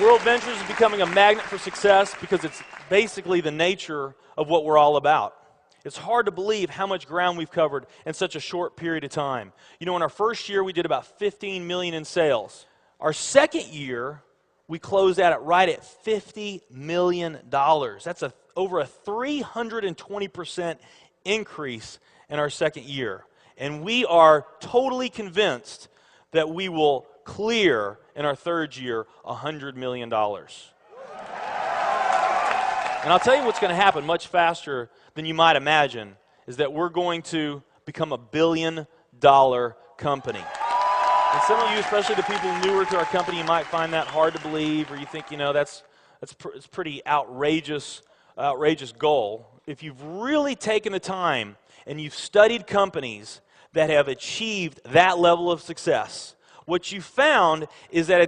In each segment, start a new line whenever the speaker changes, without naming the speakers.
Worldventures is becoming a magnet for success because it's basically the nature of what we're all about. It's hard to believe how much ground we've covered in such a short period of time. You know, in our first year, we did about 15 million in sales. Our second year, we closed out at right at $50 million. That's over a 320% increase in our second year. And we are totally convinced that we will clear in our third year $100 million. And I'll tell you what's going to happen much faster than you might imagine is that we're going to become a $1 billion company. And some of you, especially the people newer to our company, you might find that hard to believe, or you think, you know, it's pretty outrageous goal. If you've really taken the time and you've studied companies that have achieved that level of success, what you found is that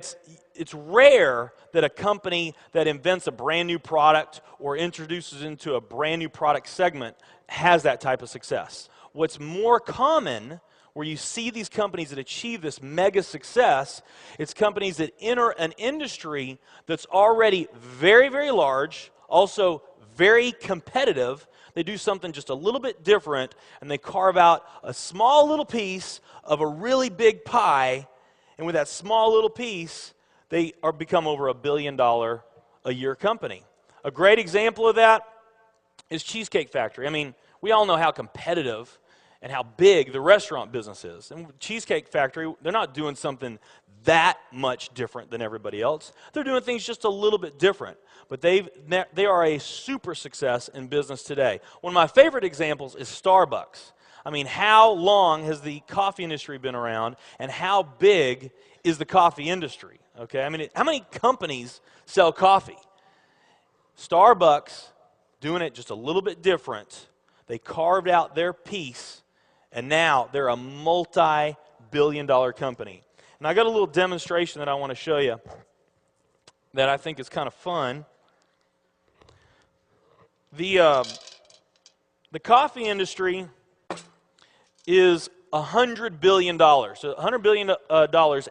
it's rare that a company that invents a brand new product or introduces into a brand new product segment has that type of success. What's more common, where you see these companies that achieve this mega success, it's companies that enter an industry that's already very, very large, also very competitive. They do something just a little bit different, and they carve out a small little piece of a really big pie, and with that small little piece, they become over a $1 billion a year company. A great example of that is Cheesecake Factory. I mean, we all know how competitive and how big the restaurant business is. And Cheesecake Factory, they're not doing something that much different than everybody else. They're doing things just a little bit different. But they are a super success in business today. One of my favorite examples is Starbucks. I mean, how long has the coffee industry been around, and how big is the coffee industry? Okay, I mean, how many companies sell coffee? Starbucks, doing it just a little bit different. They carved out their piece, and now they're a multi-billion-dollar company. And I got a little demonstration that I want to show you that I think is kind of fun. The coffee industry is $100 billion. So $100 billion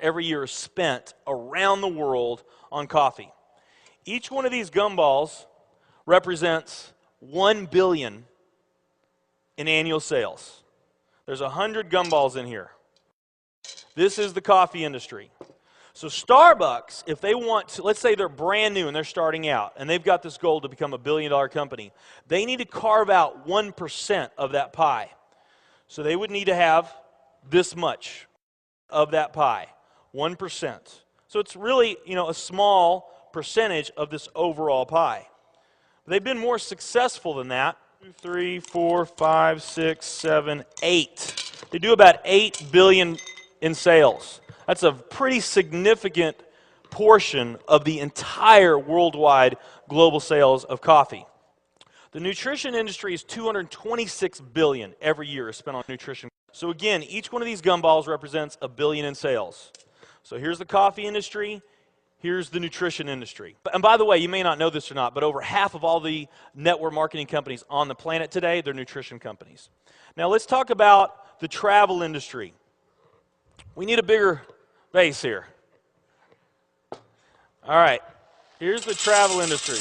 every year is spent around the world on coffee. Each one of these gumballs represents $1 billion in annual sales. There's 100 gumballs in here. This is the coffee industry. So Starbucks, if they want to, let's say they're brand new and they're starting out, and they've got this goal to become a $1 billion company, they need to carve out 1% of that pie. So they would need to have this much of that pie, 1%. So it's really, you know, a small percentage of this overall pie. They've been more successful than that. 2, 3, 4, 5, 6, 7, 8. They do about $8 billion in sales. That's a pretty significant portion of the entire worldwide global sales of coffee. The nutrition industry is $226 billion every year is spent on nutrition. So again, each one of these gumballs represents $1 billion in sales. So here's the coffee industry, here's the nutrition industry. And by the way, you may not know this or not, but over half of all the network marketing companies on the planet today, they're nutrition companies. Now let's talk about the travel industry. We need a bigger base here. All right, here's the travel industry.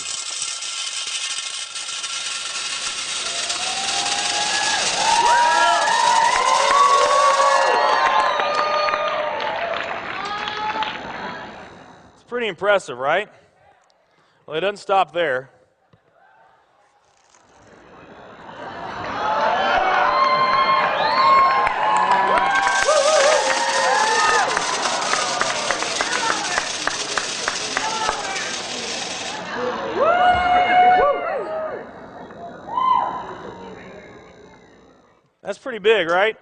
Pretty impressive, right? Well, it doesn't stop there. That's pretty big, right?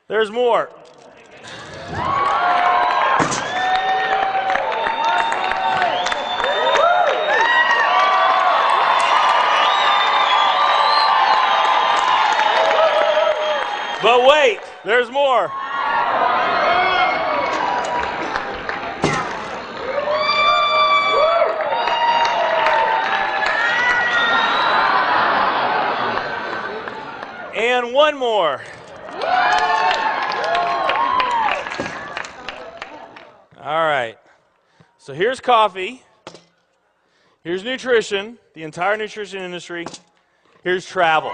There's more. But wait, there's more. And one more. All right. So here's coffee. Here's nutrition, the entire nutrition industry. Here's travel.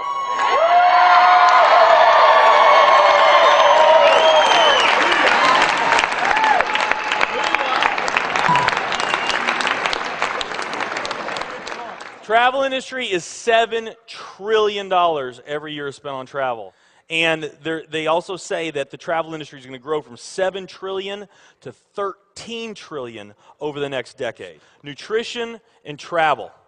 Travel industry is $7 trillion every year spent on travel. And they also say that the travel industry is going to grow from $7 trillion to $13 trillion over the next decade. Nutrition and travel.